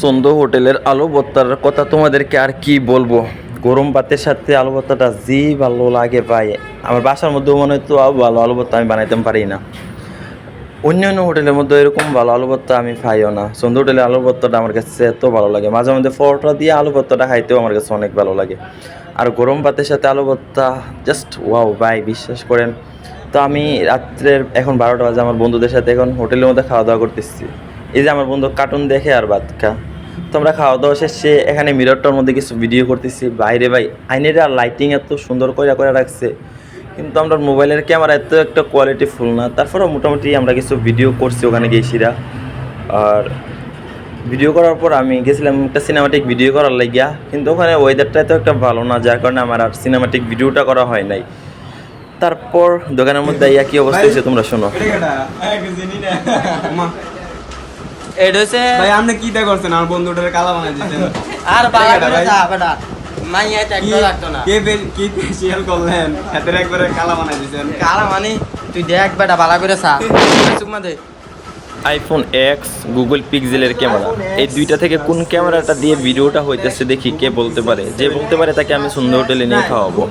সন্ধ্যা হোটেলের আলু ভর্তার কথা তোমাদেরকে আর কি বলবো। গরম ভাতের সাথে আলু ভর্তাটা যে ভালো লাগে ভাই। আমার বাসার মধ্যেও মনে হয় তো ভালো আলু ভর্তা আমি বানাইতে পারি না। অন্য অন্য হোটেলের মধ্যে এরকম ভালো আলু ভর্তা আমি খাইও না। সন্ধ্যা হোটেলের আলু ভর্তাটা আমার কাছে এত ভালো লাগে, মাঝে মধ্যে পরোটা দিয়ে আলু ভর্তাটা খাইতেও আমার কাছে অনেক ভালো লাগে। আর গরম ভাতের সাথে আলু ভর্তা জাস্ট ওয়াও ভাই, বিশ্বাস করেন। তো আমি রাত্রের এখন 12টা বাজে, আমার বন্ধুদের সাথে এখন হোটেলের মধ্যে খাওয়া দাওয়া করতেছি। এই যে আমার বন্ধু কার্টুন দেখে আর ভাত খা, তো আমরা খাওয়া দাওয়া শেষে এখানে মিররটার মধ্যে কিছু ভিডিও করতেছি। বাইরে ভাই আইনের আর লাইটিং এত সুন্দর করে করে রাখছে, কিন্তু আমরা মোবাইলের ক্যামেরা এত একটা কোয়ালিটি ফুল না, তারপরেও মোটামুটি আমরা কিছু ভিডিও করছি ওখানে গিয়েছিরা। আর ভিডিও করার পর আমি গেছিলাম একটা সিনেমাটিক ভিডিও করার লাগিয়া, কিন্তু ওখানে ওয়েদারটা এত একটা ভালো না, যার কারণে আমার আর সিনেমাটিক ভিডিওটা করা হয় নাই। তারপর দোকানের মধ্যে ইয়া কি অবস্থা হয়েছে তোমরা শোনো। এটা হচ্ছে ভাই আপনি কি তা করছেন? আমার বন্ধুটারে কালা বানাই দিতেন। আর বালা করে যা বেটা মাইয়া তো একদম লাগতো না। কি ফেসিয়াল করলেন? হাতের একবারে কালা বানাই দিতেন। কালা মানে তুই দেখ বেটা বালা করে চা চুমা দে। আইফোন এক্স, গুগল পিক্সেলের ক্যামেরা, এই দুইটা থেকে কোন ক্যামেরাটা দিয়ে ভিডিওটা হইতেছে দেখি কে বলতে পারে। যে বলতে পারে তাকে আমি সুন্দর হোটেলে নিয়ে খাওয়াবো।